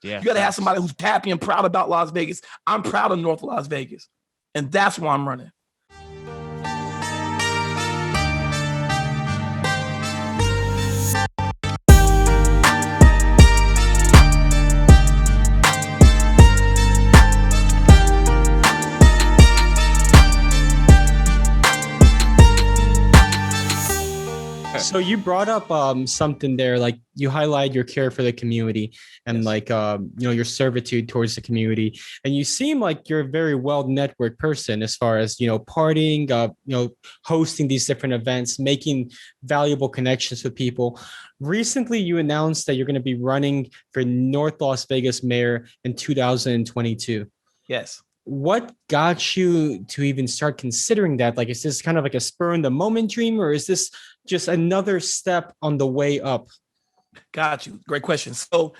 Yeah, You got to have somebody who's happy and proud about Las Vegas. I'm proud of North Las Vegas, and that's why I'm running. So you brought up something there, like you highlight your care for the community and Yes. like your servitude towards the community, and you seem like you're a very well networked person as far as partying, hosting these different events, making valuable connections with people. Recently, you announced that you're going to be running for North Las Vegas mayor in 2022. Yes. What got you to even start considering that? Like, is this kind of like a spur in the moment dream, or is this just another step on the way up? Got you. Great question. So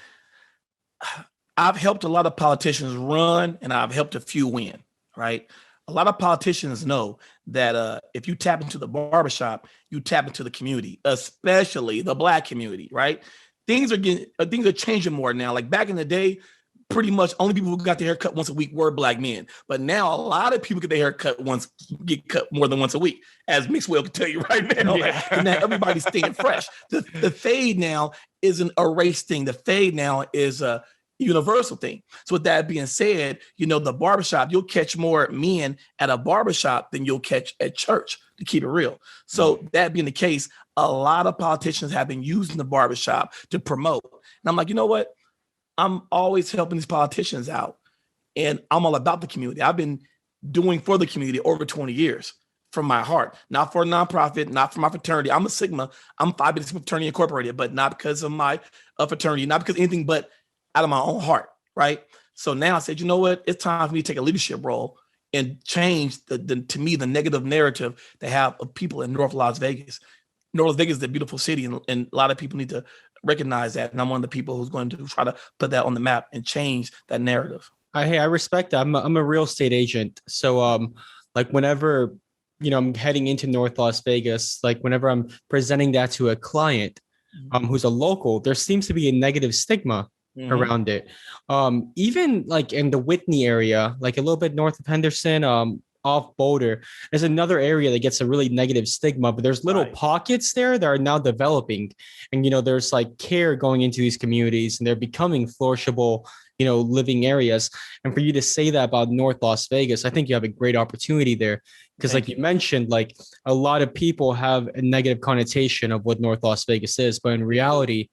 I've helped a lot of politicians run, and I've helped a few win, right? A lot of politicians know that if you tap into the barbershop, you tap into the community, especially the Black community, right? Things are changing more now. Like back in the day, pretty much only people who got their hair cut once a week were Black men. But now a lot of people get their hair cut get cut more than once a week, as Mixwell can tell you right now. Yeah. Like, now everybody's staying fresh. The fade now isn't a race thing. The fade now is a universal thing. So with that being said, the barbershop, you'll catch more men at a barbershop than you'll catch at church, to keep it real. So that being the case, a lot of politicians have been using the barbershop to promote. And I'm like, you know what? I'm always helping these politicians out, and I'm all about the community. I've been doing for the community over 20 years from my heart, not for a nonprofit, not for my fraternity. I'm a Sigma. I'm Phi Beta Sigma Fraternity Incorporated, but not because of my fraternity, not because of anything, but out of my own heart, right? So now I said, you know what? It's time for me to take a leadership role and change to me, the negative narrative they have of people in North Las Vegas. North Las Vegas is a beautiful city, and a lot of people need to recognize that. And I'm one of the people who's going to try to put that on the map and change that narrative. Hey, I respect that. I'm a real estate agent. So like whenever, I'm heading into North Las Vegas, like whenever I'm presenting that to a client who's a local, there seems to be a negative stigma around it. Even like in the Whitney area, like a little bit north of Henderson, off Boulder, there's another area that gets a really negative stigma, but there's little pockets there that are now developing. And, there's like care going into these communities, and they're becoming flourishable, living areas. And for you to say that about North Las Vegas, I think you have a great opportunity there. Because like you mentioned, like a lot of people have a negative connotation of what North Las Vegas is, but in reality,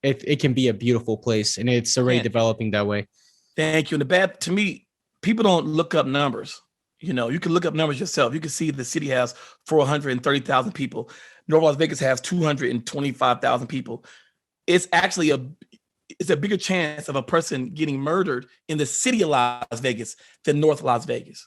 it can be a beautiful place, and it's already developing that way. Thank you. And to me, people don't look up numbers. You can look up numbers yourself. You can see the city has 430,000 people. North Las Vegas has 225,000 people. It's actually a bigger chance of a person getting murdered in the city of Las Vegas than North Las Vegas.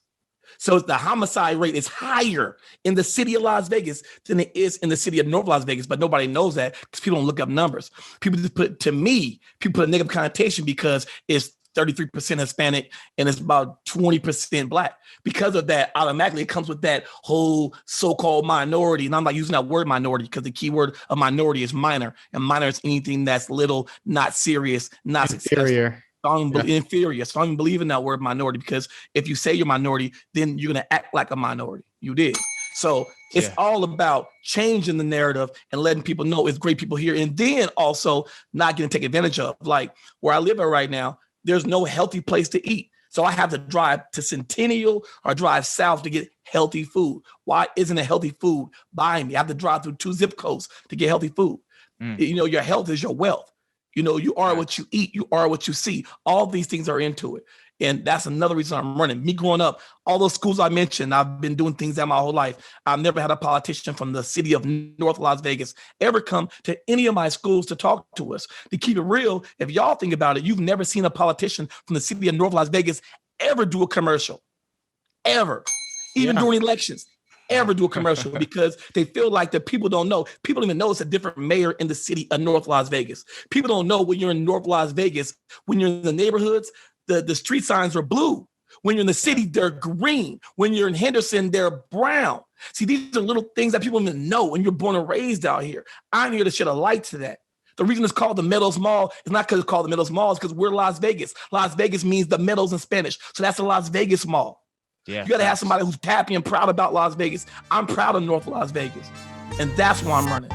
So the homicide rate is higher in the city of Las Vegas than it is in the city of North Las Vegas, but nobody knows that because people don't look up numbers. People put a negative connotation because it's 33% Hispanic and it's about 20% Black. Because of that, automatically it comes with that whole so-called minority. And I'm not using that word minority because the key word of minority is minor. And minor is anything that's little, not serious, not inferior. Successful. Inferior. So I don't even believe in that word minority, because if you say you're minority, then you're going to act like a minority. You did. So it's all about changing the narrative and letting people know it's great people here. And then also not getting taken advantage of. Like where I live at right now, there's no healthy place to eat. So I have to drive to Centennial or drive south to get healthy food. Why isn't a healthy food by me? I have to drive through 2 zip codes to get healthy food. Your health is your wealth. You are what you eat. You are what you see. All these things are into it. And that's another reason I'm running. Me growing up, all those schools I mentioned, I've been doing things that my whole life. I've never had a politician from the city of North Las Vegas ever come to any of my schools to talk to us. To keep it real, if y'all think about it, you've never seen a politician from the city of North Las Vegas ever do a commercial. Ever. Even during elections. Ever do a commercial, because they feel like that people don't know. People don't even know it's a different mayor in the city of North Las Vegas. People don't know when you're in North Las Vegas, when you're in the neighborhoods, the street signs are blue. When you're in the city, they're green. When you're in Henderson, they're brown. See, these are little things that people don't even know when you're born and raised out here. I'm here to shed a light to that, The reason it's called the Meadows Mall is not because it's called the Meadows Mall, it's because we're Las Vegas. Las Vegas means the Meadows in Spanish. So that's the Las Vegas Mall. Yeah, you got to have somebody who's happy and proud about Las Vegas. I'm proud of North Las Vegas. And that's why I'm running.